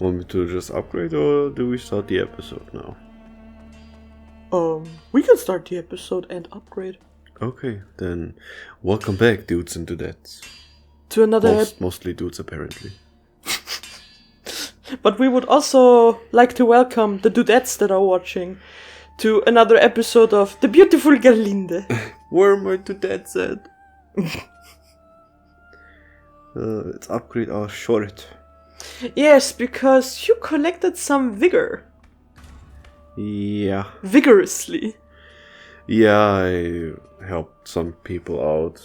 Want me to just upgrade or do we start the episode now? We can start the episode and upgrade. Okay, then welcome back, dudes and dudettes. To another Mostly dudes, apparently. But we would also like to welcome the dudettes that are watching to another episode of The Beautiful Gerlinde. Where are my dudettes at? Let's upgrade our short. Yes, because you collected some vigor. Yeah. Vigorously. Yeah, I helped some people out.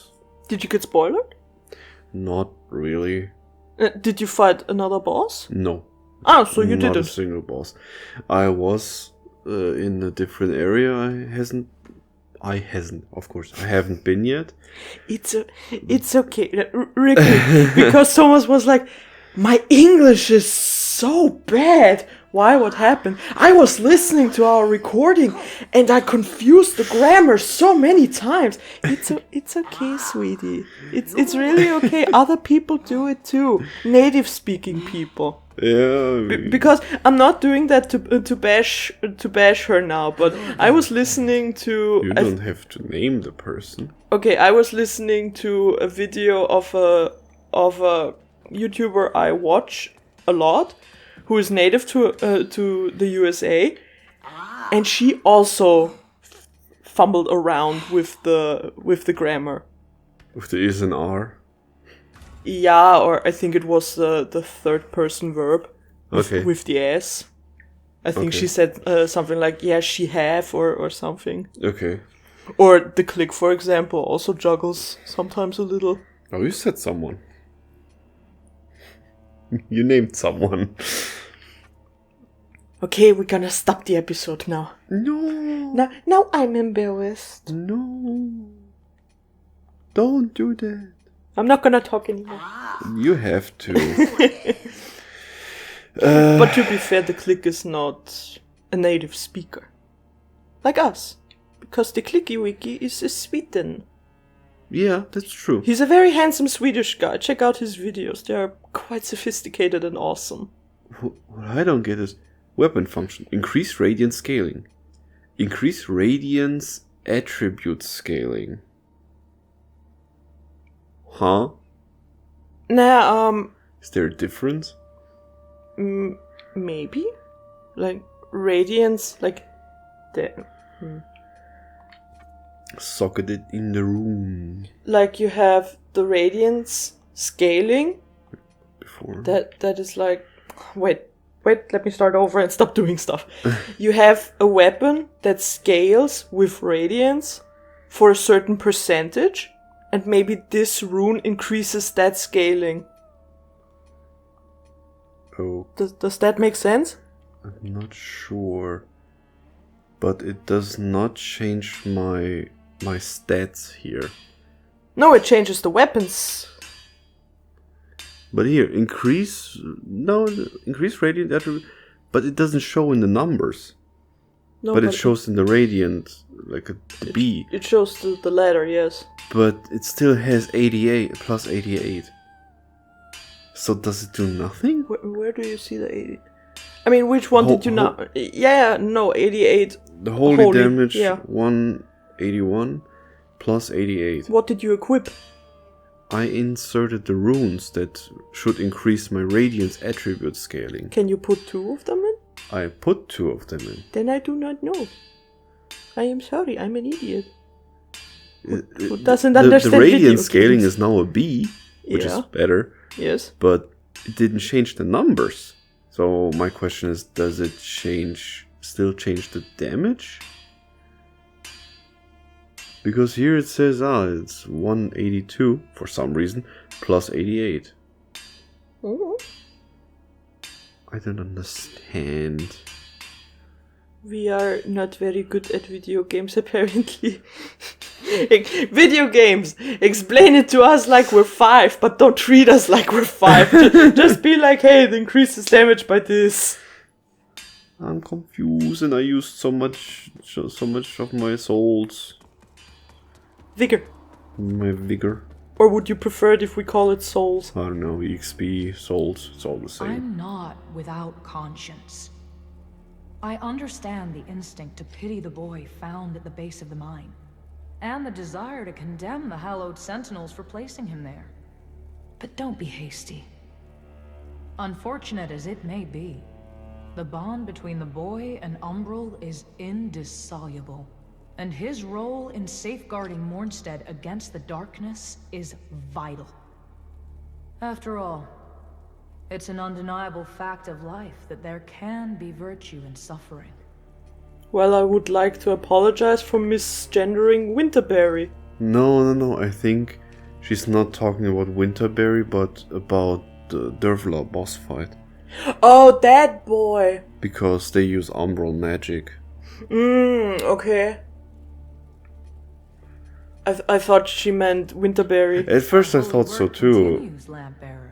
Did you get spoiled? Not really. Did you fight another boss? No. Ah, so you Not didn't. a single boss. I was in a different area. I haven't been yet. It's okay, Ricky, because Thomas was like, my English is so bad. Why? What happened? I was listening to our recording and I confused the grammar so many times. It's okay, sweetie. It's really okay. Other people do it too. Native speaking people. Yeah. Because I'm not doing that to bash her now, but I was listening to. You don't have to name the person. Okay, I was listening to a video of a YouTuber I watch a lot, who is native to the USA, and she also fumbled around with the grammar. With the is and are. Yeah, or I think it was the third person verb. Okay. With the s. I think she said something like "yeah, she have" or something. Okay. Or the click, for example, also juggles sometimes a little. Oh, you said someone. You named someone. Okay, we're gonna stop the episode now. No. Now I'm embarrassed. No. Don't do that. I'm not gonna talk anymore. You have to. But to be fair, the click is not a native speaker. Like us. Because the Clicky Wiki is a Sweden. Yeah, that's true. He's a very handsome Swedish guy. Check out his videos. They are quite sophisticated and awesome. What I don't get is weapon function. Increase radiance scaling. Increase radiance attribute scaling. Huh? Nah, Is there a difference? maybe? Like, radiance, like, Socket it in the room. like you have the radiance scaling. Before. That is like, wait, let me start over and stop doing stuff. You have a weapon that scales with radiance for a certain percentage, and maybe this rune increases that scaling. Oh. Does that make sense? I'm not sure. But it does not change my stats here. No, it changes the weapons. But here, increase radiant attribute, but it doesn't show in the numbers. No, but it shows in the radiant, like the B. It shows the letter, yes. But it still has 88, plus 88. So does it do nothing? Where do you see the 80? I mean, which one did you not? Yeah, no, 88. The holy damage, yeah. 181 plus 88. What did you equip? I inserted the runes that should increase my radiance attribute scaling. Can you put 2 of them in? I put 2 of them in. Then I do not know. I am sorry, I'm an idiot. Who doesn't understand the video radiance scaling games? is now a B, which is better. Yes. But it didn't change the numbers. So my question is, does it still change the damage? Because here it says, it's 182 for some reason, plus 88. Mm-hmm. I don't understand. We are not very good at video games, apparently. Video games! Explain it to us like we're 5, but don't treat us like we're 5. Just be like, hey, it increases damage by this. I'm confused and I used so much of my souls. Vigor. My vigor. Or would you prefer it if we call it souls? I don't know, EXP, souls, it's all the same. I'm not without conscience. I understand the instinct to pity the boy found at the base of the mine, and the desire to condemn the hallowed sentinels for placing him there. But don't be hasty. Unfortunate as it may be, the bond between the boy and Umbral is indissoluble, and his role in safeguarding Mornstead against the darkness is vital. After all, it's an undeniable fact of life that there can be virtue in suffering. Well, I would like to apologize for misgendering Winterberry. No, I think she's not talking about Winterberry, but about the Dervla boss fight. Oh, that boy! Because they use umbral magic. Okay. I thought she meant Winterberry. At first I thought so too. Continues, Lampbearer.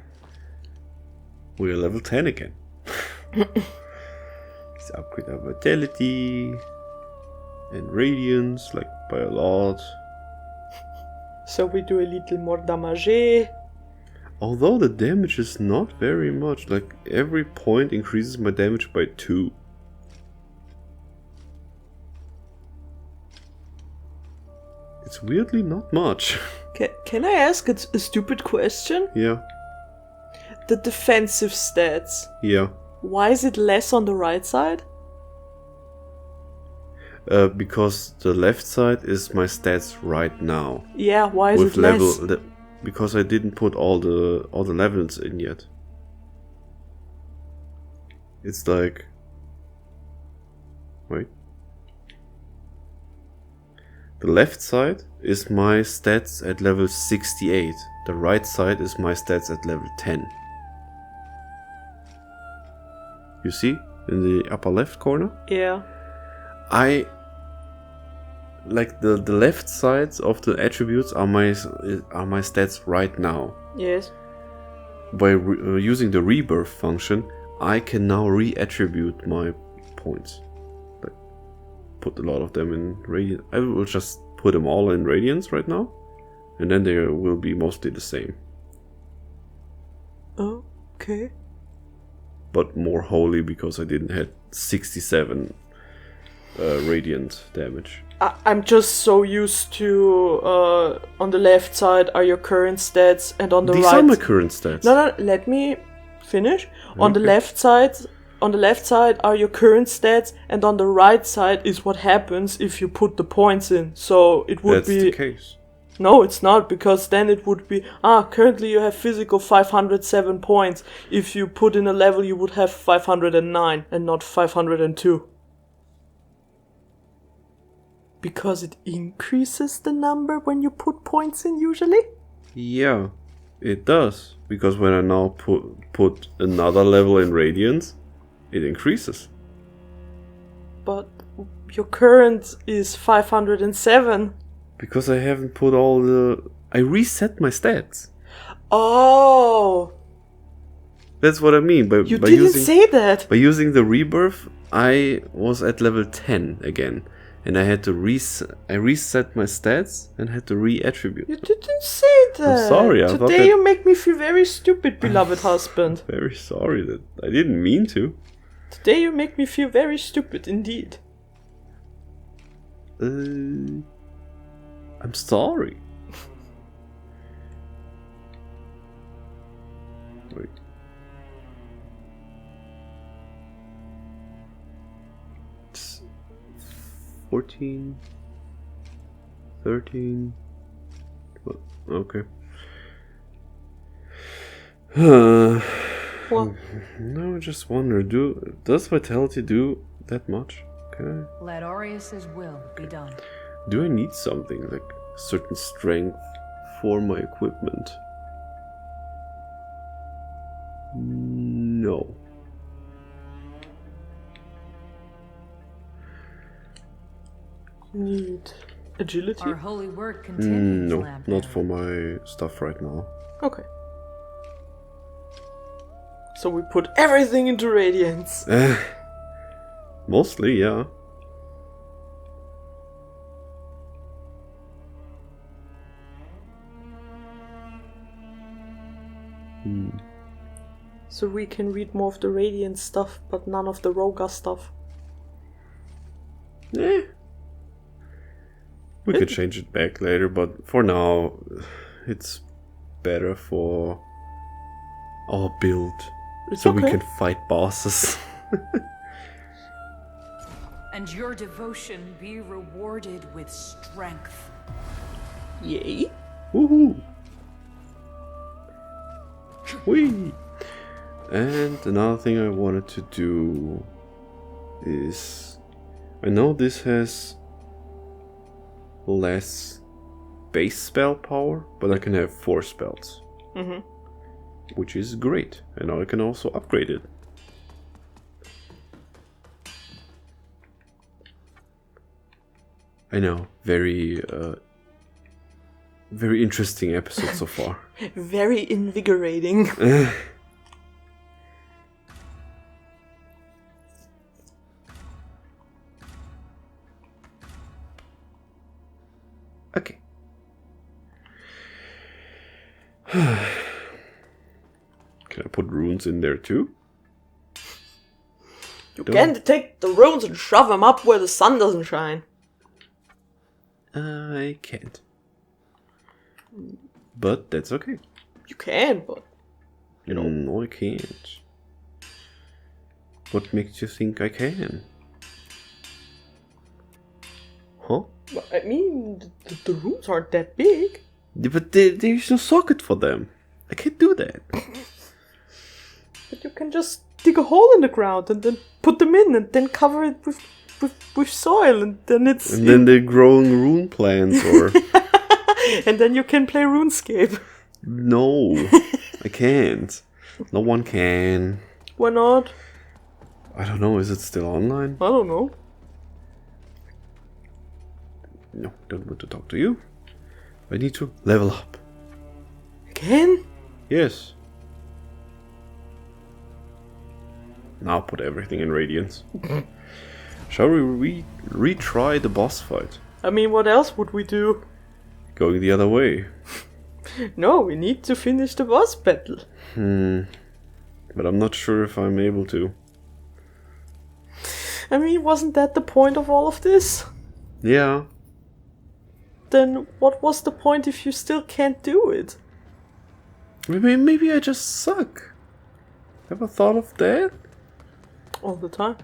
We're level 10 again. Let's upgrade our vitality and radiance, like by a lot. So we do a little more damage. Although the damage is not very much, like every point increases my damage by 2. It's weirdly not much. Can I ask a stupid question? Yeah. The defensive stats. Yeah. Why is it less on the right side? Because the left side is my stats right now. Yeah, why is With it less? Because I didn't put all the levels in yet. It's like, wait. The left side is my stats at level 68. The right side is my stats at level 10. You see? In the upper left corner? Yeah. I like the left sides of the attributes are my stats right now. Yes. By using the rebirth function, I can now re-attribute my points. Like put a lot of them in radiant. I will just put them all in radiance right now, and then they will be mostly the same. Okay. But more holy because I didn't have 67 radiant damage. I'm just so used to on the left side are your current stats, and on the These right. are my current stats. No, let me finish. On the Okay. left side are your current stats, and on the right side is what happens if you put the points in. So it would That's be the case. no, it's not, because then it would be currently you have physical 507 points. If you put in a level, you would have 509 and not 502. Because it increases the number when you put points in usually? Yeah, it does. Because when I now put another level in radiance, it increases. But your current is 507. Because I haven't put all the... I reset my stats. Oh, That's what I mean. By you by didn't using, say that. By using the rebirth, I was at level 10 again. And I had to reset my stats and had to re-attribute. You didn't say that. I'm sorry, I thought Today that- you make me feel very stupid, beloved husband. Very sorry that I didn't mean to. Today you make me feel very stupid indeed. I'm sorry. Wait. It's 14, 13. Well, okay. Well, No, I just wonder. Does vitality do that much? Can I? Let Aureus's will be done. Do I need something like certain strength for my equipment? No. need agility? Our holy work continues, No, Lamp not Bearer. for my stuff right now. Okay. So we put everything into radiance. Mostly, yeah. So we can read more of the Radiant stuff, but none of the Roga stuff. We could change it back later, but for now, it's better for our build. It's so okay. we can fight bosses. And your devotion be rewarded with strength. Yay. Woohoo! Whee! And another thing I wanted to do is... I know this has less base spell power, but I can have 4 spells. Mm-hmm. Which is great. And now I can also upgrade it. I know, very interesting episode so far. Very invigorating. Okay. Can I put runes in there too? You can't take the runes and shove them up where the sun doesn't shine. I can't. But that's okay. You can, but... You know. No, I can't. What makes you think I can? Huh? Well, I mean, the runes aren't that big. Yeah, but there's no socket for them. I can't do that. But you can just dig a hole in the ground and then put them in and then cover it with soil and then it's... And then they're growing rune plants or... And then you can play RuneScape. No, I can't. No one can. Why not? I don't know, is it still online? I don't know. No, don't want to talk to you. I need to level up. Again? Yes. Now put everything in Radiance. Shall we retry the boss fight? I mean, what else would we do? Going the other way. No, we need to finish the boss battle. But I'm not sure if I'm able to. I mean, wasn't that the point of all of this? Yeah. Then what was the point if you still can't do it? Maybe I just suck. Ever thought of that? All the time.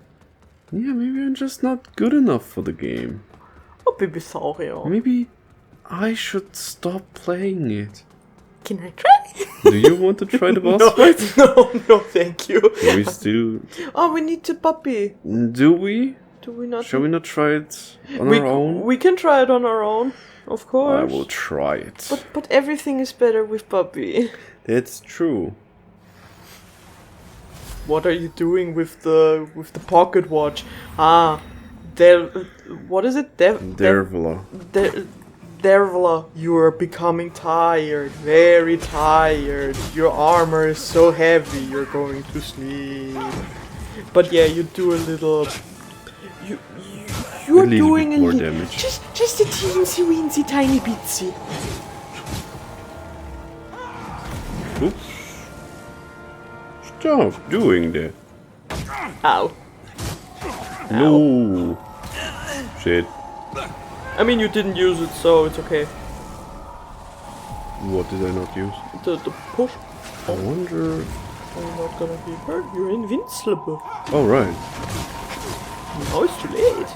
Yeah, maybe I'm just not good enough for the game. Oh, baby, sorry. Maybe I should stop playing it. Can I try? Do you want to try the boss No, fight? no, thank you. Do we still... Oh, we need the puppy. Do we? Do we not? Shall we not try it on our own? We can try it on our own, of course. I will try it. But everything is better with puppy. That's true. What are you doing with the pocket watch? Ah, what is it? Dervla. Dervla, you are becoming tired, very tired. Your armor is so heavy, you're going to sleep. But yeah, you do a little. You're doing a more little damage. Just a teensy weensy tiny bitsy. Oops. Stop doing that. Ow. No. Shit. I mean, you didn't use it, so it's okay. What did I not use? The push. I wonder... You're not gonna be hurt. You're invincible. Oh, right. Now it's too late.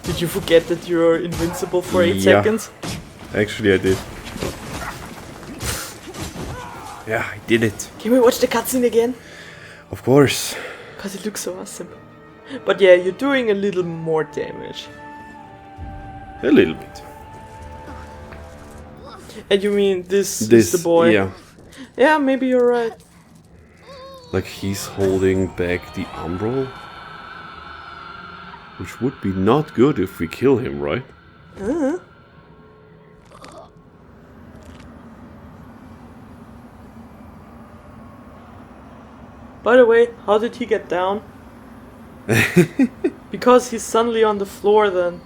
Did you forget that you're invincible for 8 Yeah. seconds? Actually, I did. Yeah, I did it. Can we watch the cutscene again? Of course. Because it looks so awesome. But yeah, you're doing a little more damage. A little bit. And you mean this is the boy? Yeah. Yeah, maybe you're right. Like he's holding back the umbral. Which would be not good if we kill him, right? By the way, how did he get down? Because he's suddenly on the floor then.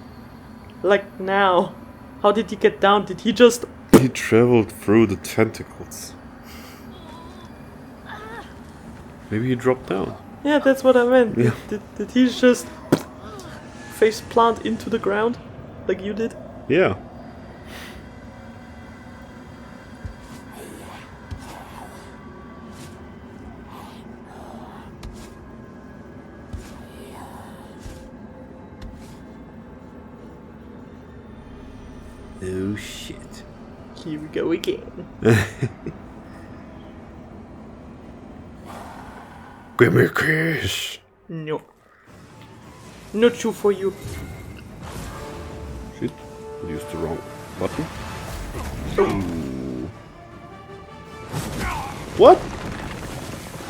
Like now. How did he get down? Did he just... He traveled through the tentacles. Maybe he dropped down. Yeah, that's what I meant. Yeah. Did he just face plant into the ground like you did? Yeah. Oh shit. Here we go again. Give me a kiss. No. Not true for you. Shit. Used the wrong button. Ooh. What?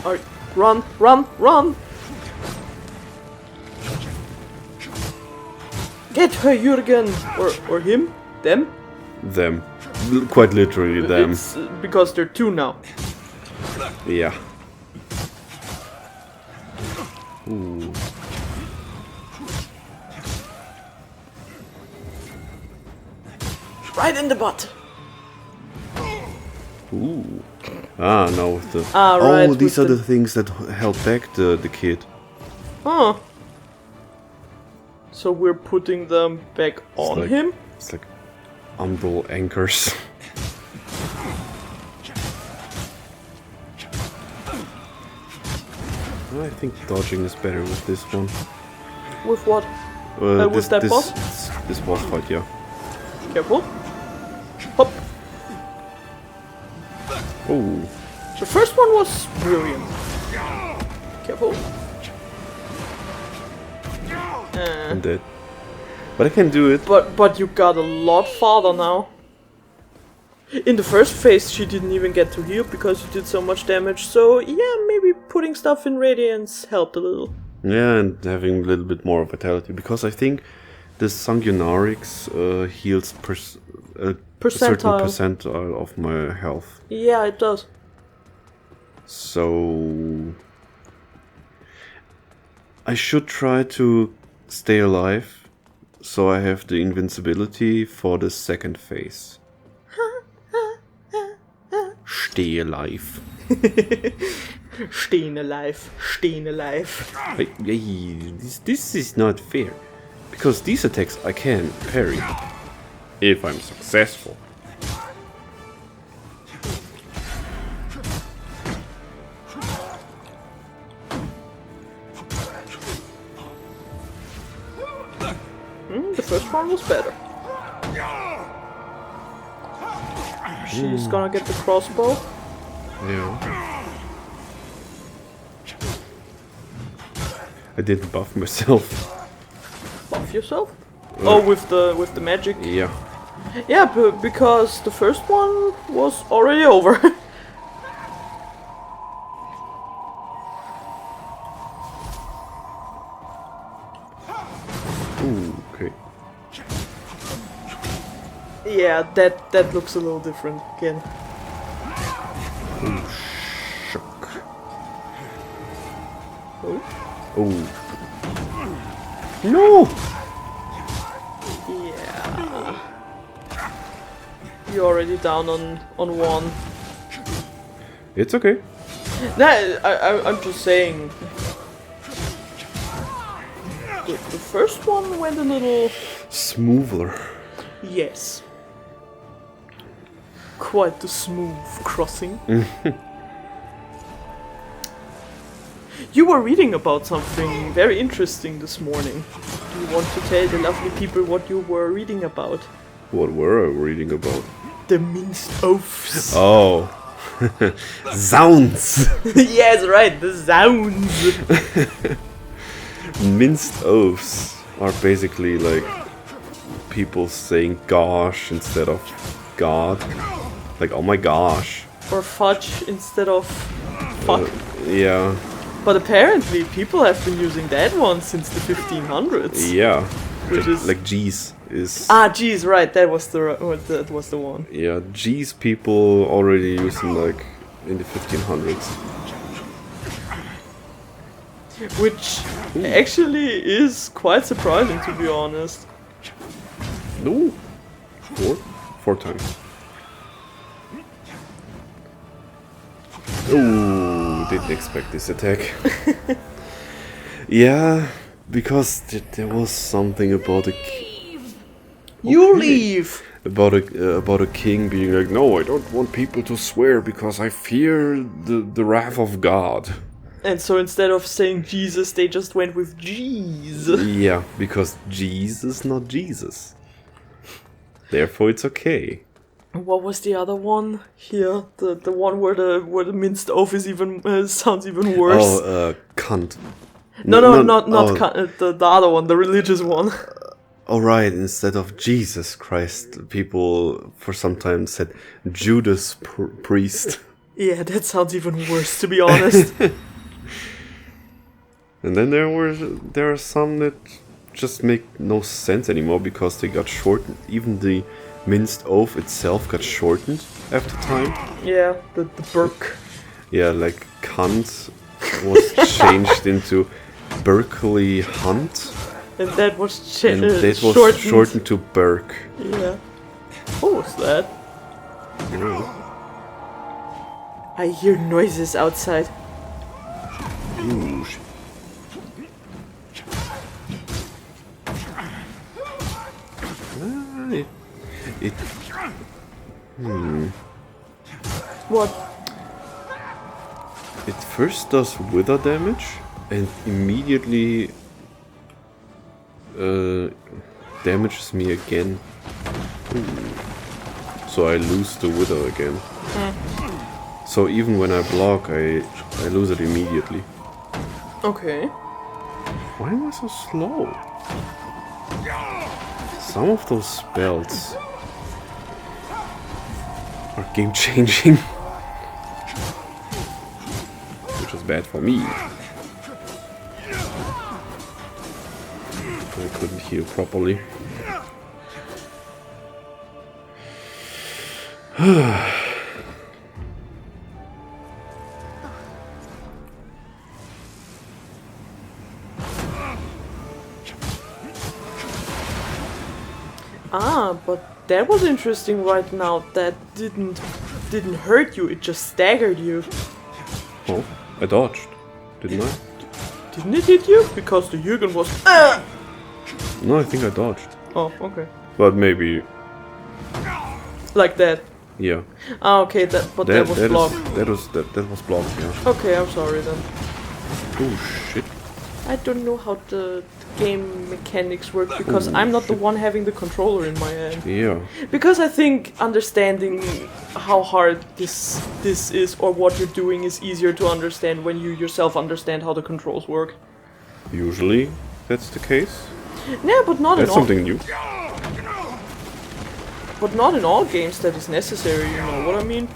Alright, run, run, run! Get her, Jürgen! Or him? Them? Them. Quite literally them. It's because they're two now. Yeah. Ooh. Right in the butt! Ooh. Ah, now with the... Ah, right, oh, these with are the things that held back the kid. Huh. So we're putting them back on like- him? It's like umbral anchors. I think dodging is better with this one. With what? With that boss? This boss fight, yeah. Careful. Hop. Oh, The first one was brilliant. Careful. I'm dead. But I can do it. But you got a lot farther now. In the first phase, she didn't even get to heal because you did so much damage. So yeah, maybe putting stuff in Radiance helped a little. Yeah, and having a little bit more vitality. Because I think the Sanguinarix heals a certain Percentile. percentile of my health. Yeah, it does. So I should try to stay alive, so I have the invincibility for the second phase. Stay alive. Staying alive. Staying alive. This is not fair, because these attacks I can parry if I'm successful. The first one was better. She's gonna get the crossbow. Yeah. I didn't buff myself. Buff yourself. Oh, with the magic. Yeah. Yeah, because the first one was already over. Ooh, okay. Yeah, that looks a little different again. Shock. Oh, Oh. No! yeah. You're already down on one. It's okay. I'm just saying. The first one went a little... Smoother. Yes. Quite the smooth crossing. You were reading about something very interesting this morning. Do you want to tell the lovely people what you were reading about? What were I reading about? The minced oaths. Oh. Sounds! Yes, right, the sounds. Minced oaths are basically like people saying gosh instead of God. Like, oh my gosh. Or fudge instead of fuck. Yeah. But apparently people have been using that one since the 1500s. Yeah. Which is... like geez is... Ah, geez, right, that was the one. Yeah, geez people already using like in the 1500s. Which actually is quite surprising, to be honest. No. Four times. Oh, did didn't expect this attack. Yeah, because there was something about You leave! about a king being like, no, I don't want people to swear because I fear the wrath of God. And so instead of saying Jesus, they just went with Jeez. Yeah, because Jesus, not Jesus. Therefore, it's okay. What was the other one here? The one where the minced oath is even sounds even worse. Oh, cunt. Not the other one, the religious one. Alright, instead of Jesus Christ, people for some time said Judas priest. Yeah, that sounds even worse, to be honest. And then there are some that just make no sense anymore because they got shortened. Even the minced oath itself got shortened after time. Yeah, the Burke. Yeah, like cunt was changed into Berkeley Hunt. And that was And that was shortened to Burke. Yeah. What was that? Yeah. I hear noises outside. Ooh. It What? It first does wither damage and immediately damages me again. So I lose the wither again. So even when I block, I lose it immediately. Okay. Why am I so slow? Some of those spells are game changing. Which is bad for me. I couldn't heal properly. But that was interesting right now. That didn't hurt you, it just staggered you. Oh, I dodged, didn't I? Didn't it hit you? Because the Jürgen was No, I think I dodged. Oh, okay. But maybe, Like that. yeah. Ah, okay, that was blocked. That was blocked, yeah. Okay, I'm sorry then. Oh shit. I don't know how the game mechanics work because I'm not the one having the controller in my hand. Yeah. Because I think understanding how hard this is or what you're doing is easier to understand when you yourself understand how the controls work. Usually that's the case. Yeah, but not That's in all. something new. But not in all games that is necessary. You know what I mean?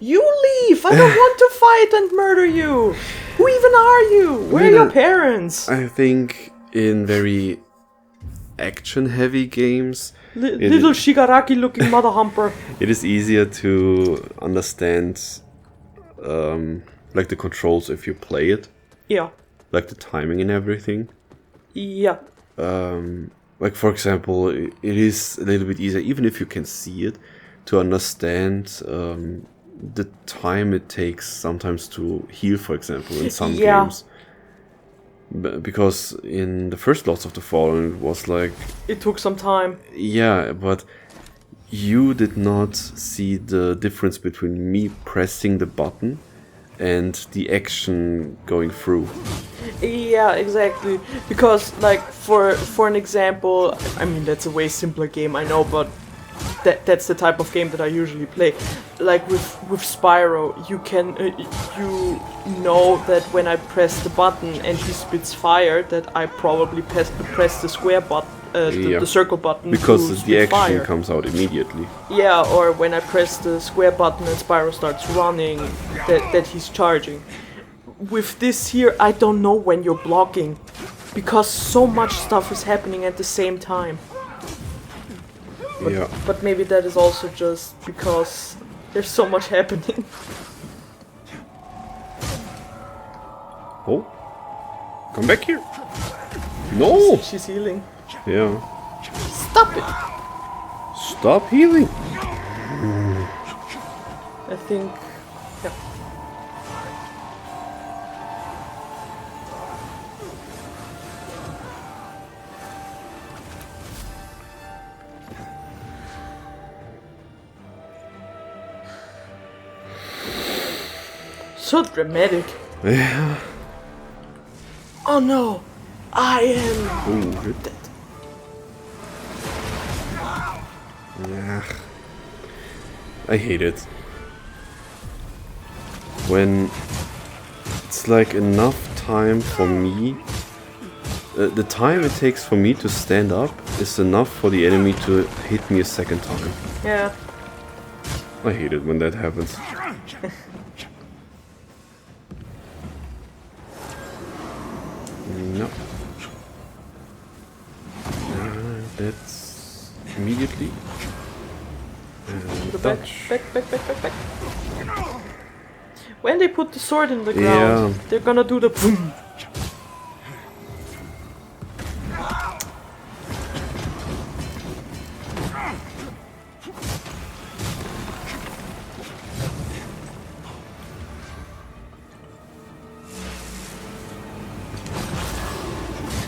You leave! I don't want to fight and murder you! Who even are you? Where are your parents? I think in very action-heavy games, Little Shigaraki-looking mother humper. it is easier to understand, like the controls if you play it, Yeah. like the timing and everything. Yeah. Like for example, it is a little bit easier, even if you can see it, to understand the time it takes sometimes to heal, for example, in some games. Because in the first Lords of the Fallen, it was like... It took some time. Yeah, but you did not see the difference between me pressing the button and the action going through. Yeah, exactly. Because, like, for an example, I mean, that's a way simpler game, I know, but that's the type of game that I usually play. Like with Spyro, you can you know that when I press the button and he spits fire, that I probably press the square button, the circle button, because to the spit action fire. comes out immediately. Yeah, or when I press the square button and Spyro starts running, that he's charging. With this here, I don't know when you're blocking, because so much stuff is happening at the same time. But maybe that is also just because there's so much happening. Oh, come back here! No! She's healing. Yeah. Stop it! Stop healing! I think. Yeah. So dramatic. Yeah. Oh no! I am Ooh. dead. Yeah. I hate it. When it's like enough time for me. The time it takes for me to stand up is enough for the enemy to hit me a second time. Yeah. I hate it when that happens. No. That's immediately. The back, Dodge. back. When they put the sword in the ground, Yeah. they're gonna do the boom.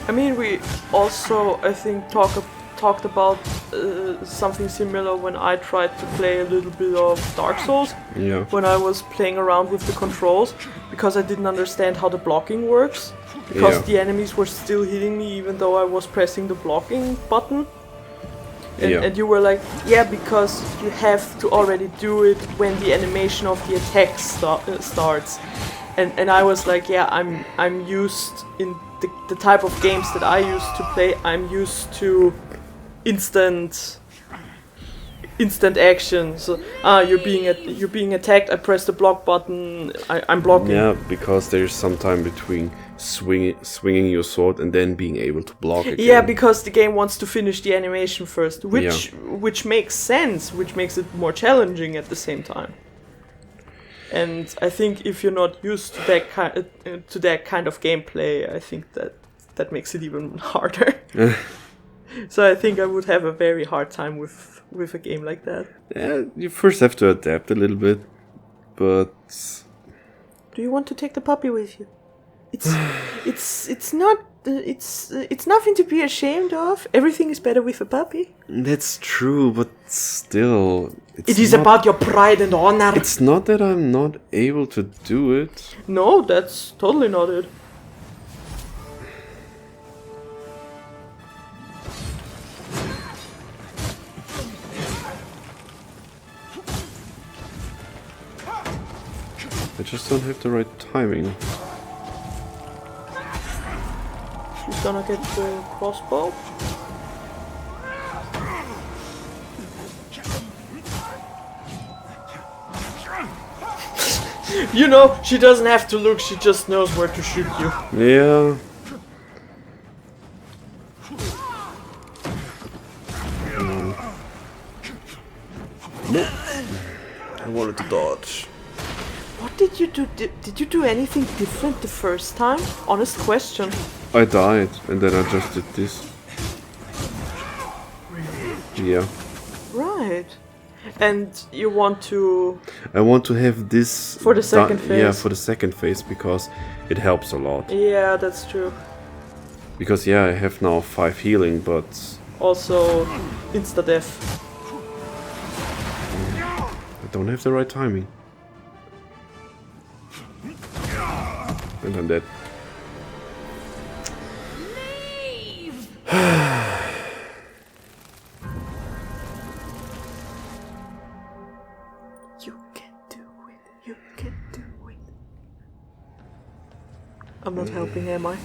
I mean, we also, I think, talked about something similar when I tried to play a little bit of Dark Souls. Yeah. When I was playing around with the controls, because I didn't understand how the blocking works. Because Yeah. the enemies were still hitting me even though I was pressing the blocking button. And, Yeah. and you were like, yeah, because you have to already do it when the animation of the attack starts. And I was like, yeah, I'm used in the type of games that I used to play. I'm used to instant action. So you're being attacked. I press the block button. I'm blocking. Yeah, because there's some time between swinging your sword and then being able to block again. Yeah, because the game wants to finish the animation first, which makes sense, which makes it more challenging at the same time. And I think if you're not used to that kind of gameplay, I think that makes it even harder. So I think I would have a very hard time with a game like that. Yeah, you first have to adapt a little bit, but Do you want to take the puppy with you? It's not it's nothing to be ashamed of. Everything is better with a puppy. that's true. But still, It is about your pride and honor. It's not that I'm not able to do it. No, that's totally not it. I just don't have the right timing. She's gonna get the crossbow. You know, she doesn't have to look, she just knows where to shoot you. Yeah. Nope. I wanted to dodge. What did you do? Did you do anything different the first time? Honest question. I died, and then I just did this. Yeah. Right. And you want to... I want to have this... For the second Yeah, phase. for the second phase, because it helps a lot. Yeah, that's true. Because, yeah, I have now 5 healing, but... Also, insta-death. I don't have the right timing. And I'm dead. You can do it. You can do it. I'm not helping, am I?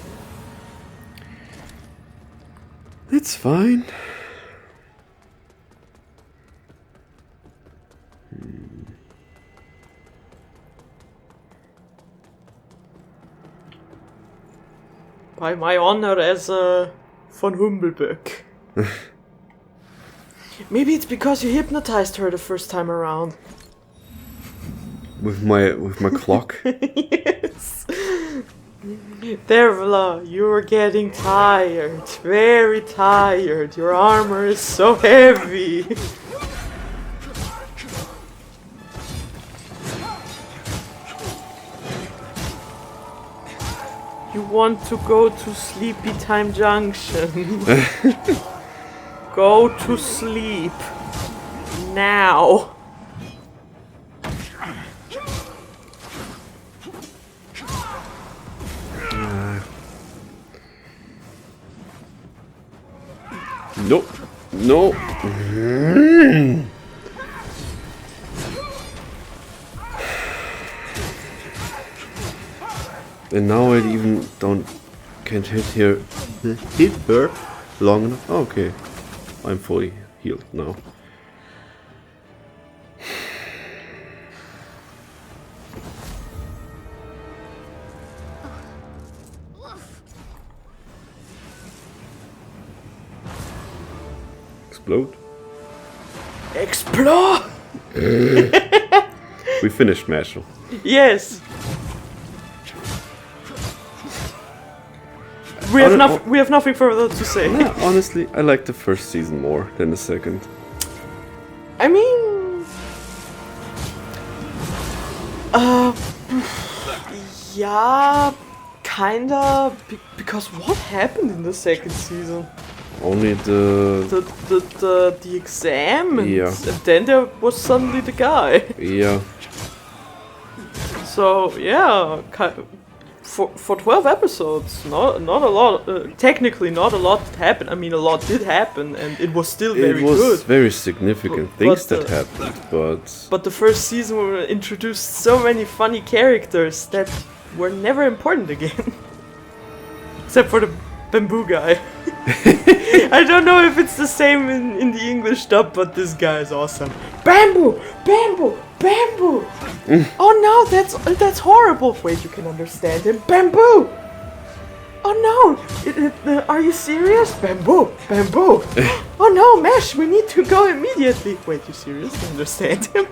It's fine. By my honor as a von Humbelböck. Maybe it's because you hypnotized her the first time around. With my clock. Yes. Dervla, you're getting tired. Very tired. Your armor is so heavy. You want to go to Sleepy Time Junction. Go to sleep. Now. No. No. And now I even can't hit her long enough. Okay, I'm fully healed now. Explode. Explode! We finished Marshall. Yes. We have nothing further to say. Yeah, honestly, I like the first season more than the second. I mean, yeah, kinda. Because what happened in the second season? Only the The exam, and, Yeah. and then there was suddenly the guy. yeah. So yeah, for 12 episodes, not a lot. Technically, not a lot happened. I mean, a lot did happen, and it was still very It was good. very significant But things the- that happened, but But the first season we introduced so many funny characters that were never important again. Except for the bamboo guy. I don't know if it's the same in the English dub, but this guy is awesome. Bamboo! Bamboo! Bamboo! Oh no, that's horrible! Wait, you can understand him. Bamboo! Oh no! Are you serious? Bamboo! Bamboo! Oh no, Mesh, we need to go immediately! Wait, you seriously understand him?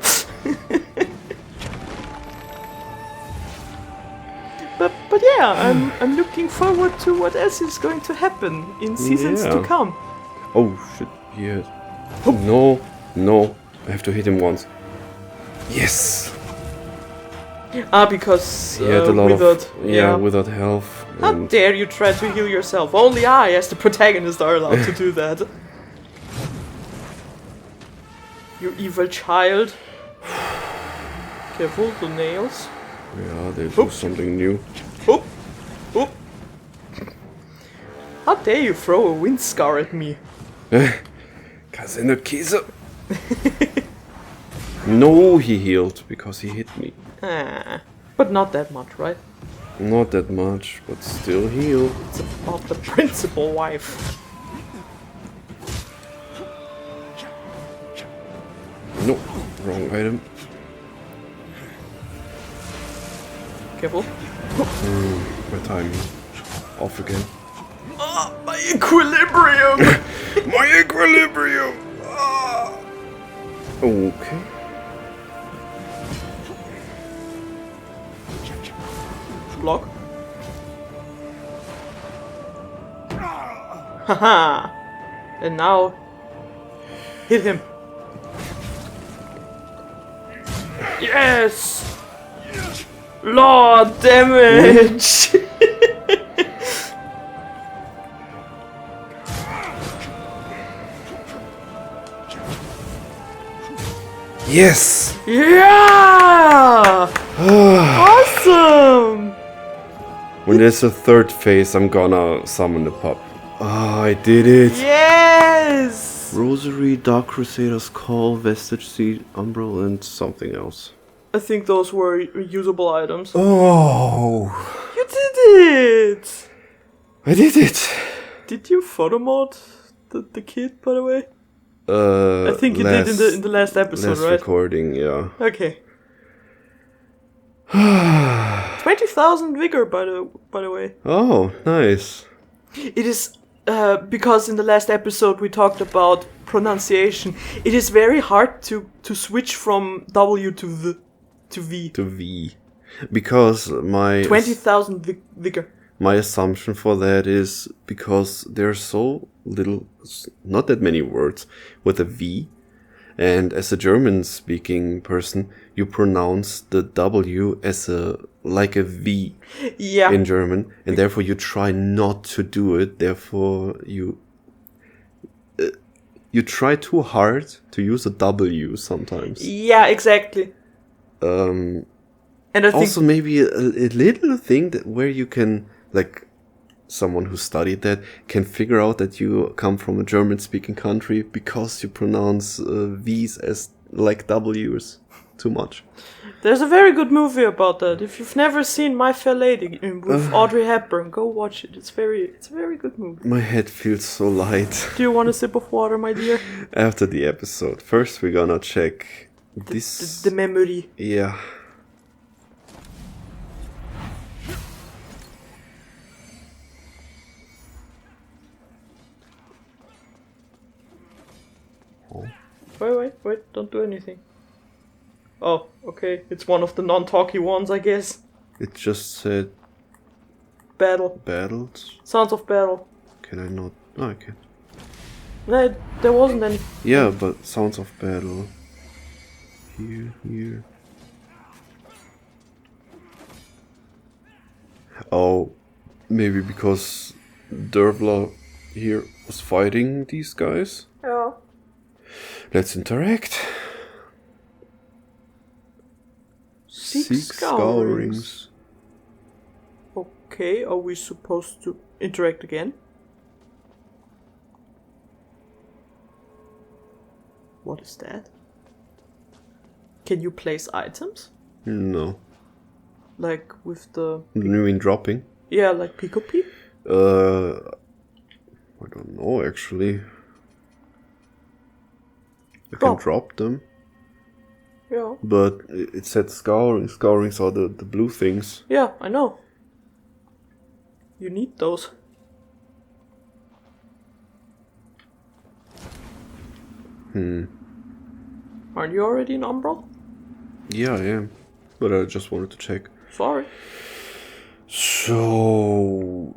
But yeah, I'm looking forward to what else is going to happen in seasons to Yeah. come. oh shit, yes. No, I have to hit him once. Yes. Because He had a lot without, of without health. How And dare you try to heal yourself? Only I, as the protagonist, are allowed to do that. You evil child. Careful, the nails. yeah, they do something new. Oop! Oop! How dare you throw a wind scar at me? Kasino Kiso. No, he healed because he hit me. Ah, but not that much, right? Not that much, but still heal. It's about the principal wife. No, wrong item. Careful. My timing off again. Ah, my equilibrium! My equilibrium! Ah. Okay. Block. Haha! And now, hit him. Yes! Lord damage! Yes! Yeah! Awesome! When there's a third phase, I'm gonna summon the pup. Ah, I did it! Yes! Rosary, Dark Crusader's Call, Vestige Seed, Umbral, and something else. I think those were reusable items. Oh! You did it! I did it! Did you photo mode the kid, by the way? I I think you did in the last episode, last right? recording, yeah. Okay. 20,000 vigor, by the way. Oh, nice. It is because in the last episode we talked about pronunciation. It is very hard to switch from W to V. To V. Because my 20,000 vigor. my assumption for that is because there's so little, not that many words with a V, and as a German speaking person, you pronounce the W as a like a V Yeah. in German, and therefore you try not to do it. Therefore, you try too hard to use a W sometimes. Yeah, exactly. Um, And I think also, maybe a little thing where you can, like, someone who studied that can figure out that you come from a German-speaking country because you pronounce V's as like W's too much. there's a very good movie about that. If you've never seen My Fair Lady with Audrey Hepburn, go watch it. It's a very good movie. My head feels so light Do you want a sip of water, my dear? after the episode. First, we're gonna check this. The memory. Yeah. Wait, don't do anything. Oh, okay. It's one of the non-talky ones, I guess. It just said Battle. battles. Sounds of battle. Can I not? Oh, I can. No, there wasn't any. Yeah, but sounds of battle. Here. Oh, maybe because Dervla here was fighting these guys. Yeah. Let's interact. Seek scourings. Okay, are we supposed to interact again? What is that? Can you place items? No. Like with the... You mean dropping? Yeah, like Picopee? I don't know actually. I can drop them. Yeah. But it said scourings. Scourings are the blue things. Yeah, I know. You need those. Aren't you already in Umbral? Yeah, I am. But I just wanted to check. Sorry. So...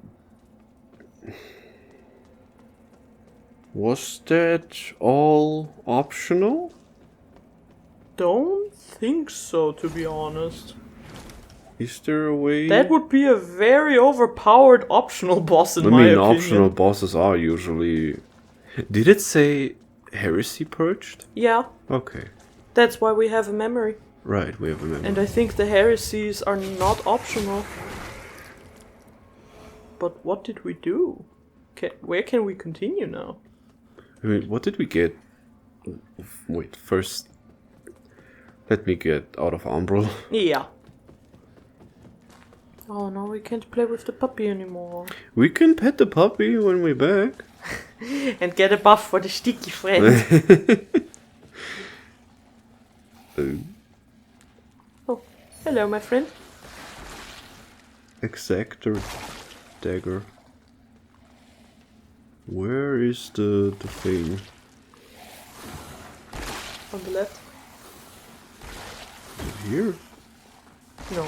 was that all optional? Don't think so, to be honest. Is there a way? That would be a very overpowered optional boss in I my mean, opinion. optional bosses are usually... Did it say heresy purged? Yeah, Okay. that's why we have a memory. Right, we have a memory. And I think the heresies are not optional. But what did we do? Where can we continue now? I mean, what did we get? Wait, first... Let me get out of Umbral. Yeah. Oh no, we can't play with the puppy anymore. We can pet the puppy when we're back. And get a buff for the sticky friend. Oh, hello, my friend. Exactor dagger. Where is the thing? On the left? Is it here? No,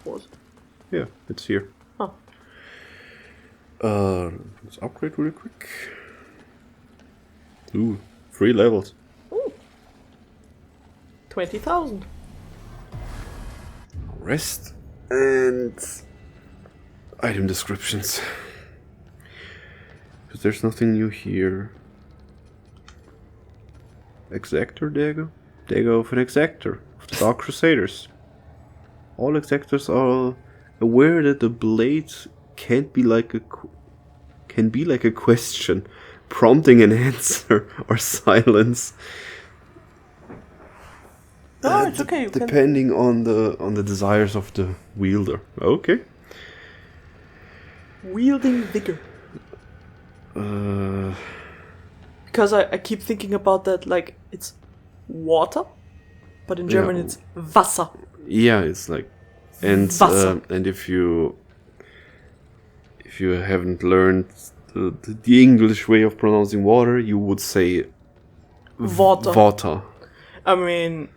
was it? Yeah, it's here. Huh. Let's upgrade really quick. Ooh, 3 levels. Ooh. 20,000. Rest and item descriptions. Because there's nothing new here. Exactor dagger? Dagger of an exactor of the Dark Crusaders. All exactors are aware that the blade can be like a question, prompting an answer or silence. No, it's okay. You can. Depending on the desires of the wielder. Okay. Wielding vigor. Because I keep thinking about that, like, it's water, but in German it's Wasser. Yeah, it's like, and Wasser. And if you haven't learned the English way of pronouncing water, you would say Water. water. I mean,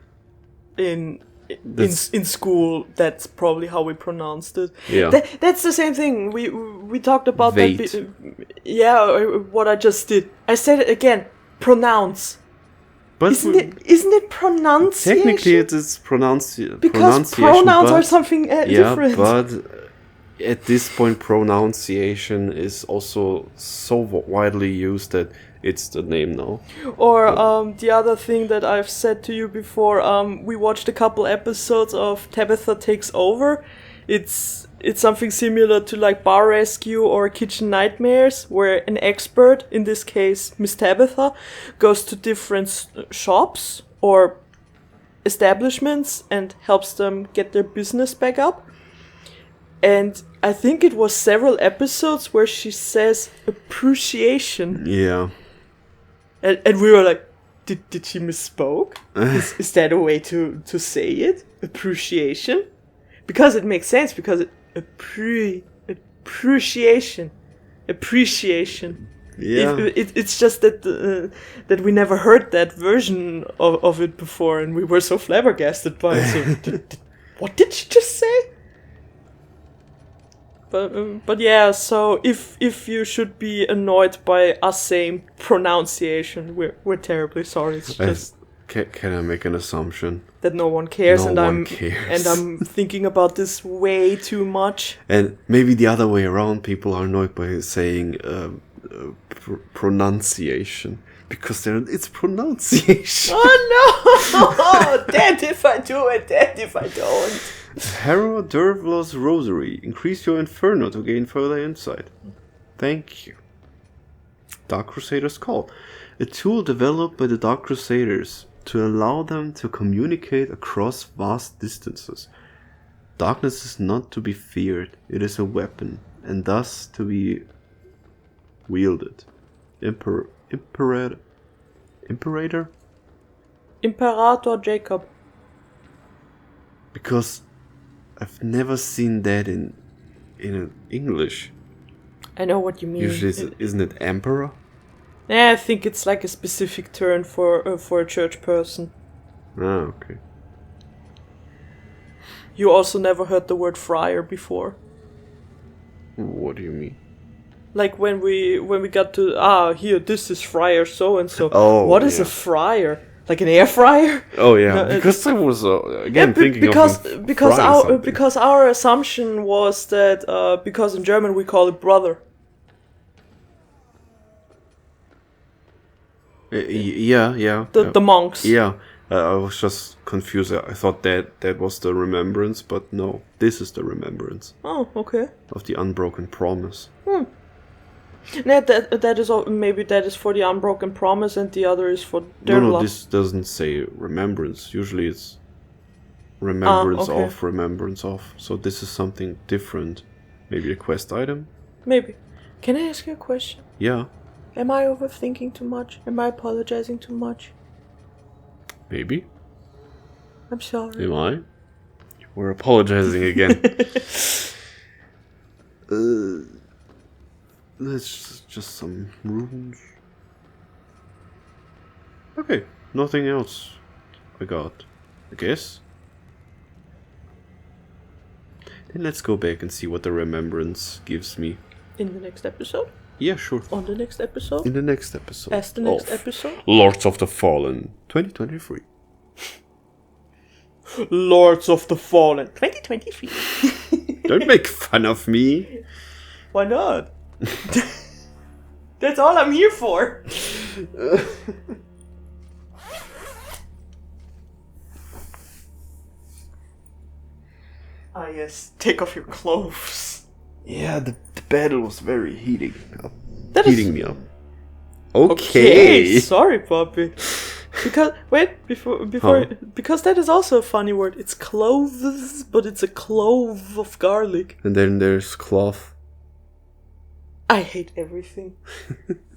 in school, that's probably how we pronounced it. Yeah. That's the same thing. We talked about Wait. that. Yeah, what I just did. I said it again. Pronounce. But Isn't it pronunciation? technically, it is pronunciation. Because pronouns are something different. But at this point, pronunciation is also so widely used that it's the name now. Or the other thing that I've said to you before, we watched a couple episodes of Tabitha Takes Over. It's something similar to like Bar Rescue or Kitchen Nightmares, where an expert, in this case Miss Tabitha, goes to different shops or establishments and helps them get their business back up. And I think it was several episodes where she says appreciation. Yeah. And we were like, did she misspoke? Is that a way to say it? Appreciation? Because it makes sense, because appreciation. Yeah. It's just that that we never heard that version of it before, and we were so flabbergasted by it. So, what did she just say? But yeah, so if you should be annoyed by us saying pronunciation, we're terribly sorry. It's just Can I make an assumption? that no one cares, No and one cares. I'm thinking about this way too much. And maybe the other way around, people are annoyed by saying pronunciation. Because it's pronunciation. Oh no! Dead if I do it, dead if I don't. Harrow Dervla's Rosary. Increase your Inferno to gain further insight. Thank you. Dark Crusader's Call. A tool developed by the Dark Crusaders to allow them to communicate across vast distances. Darkness is not to be feared. It is a weapon, and thus to be wielded. Imperator? Imperator Jacob. Because I've never seen that in English. I know what you mean. Usually, isn't it Emperor? Yeah, I think it's like a specific term for a church person. Ah, okay. You also never heard the word friar before. What do you mean? Like when we got to here, this is friar so and so. Oh, what is yeah. a fryer? Like an air fryer? Oh yeah, No, because I was again thinking because of because frying our something. because our assumption was that because in German we call it brother. Yeah. The monks. Yeah, I was just confused. I thought that was the remembrance, but no, this is the remembrance Oh, okay. of the unbroken promise. Yeah, that is maybe that is for the unbroken promise, and the other is for Dervla. No, this doesn't say remembrance. Usually it's remembrance okay. of, remembrance of. So this is something different. Maybe a quest item? Maybe. Can I ask you a question? Yeah, Am I overthinking too much? Am I apologizing too much? maybe. I'm sorry. Am I? We're apologizing again. Let's just some runes. Okay, nothing else I got, I guess. Then let's go back and see what the remembrance gives me. In the next episode? Yeah, sure. On the next episode? In the next episode. As the next of episode? Lords of the Fallen 2023. Lords of the Fallen 2023. Don't make fun of me. Why not? That's all I'm here for. Ah yes, take off your clothes. Yeah, the battle was very heating up. That is- Heating me up. Okay. Sorry, Poppy. Because before Huh? because that is also a funny word. It's cloves, but it's a clove of garlic. And then there's cloth. I hate everything.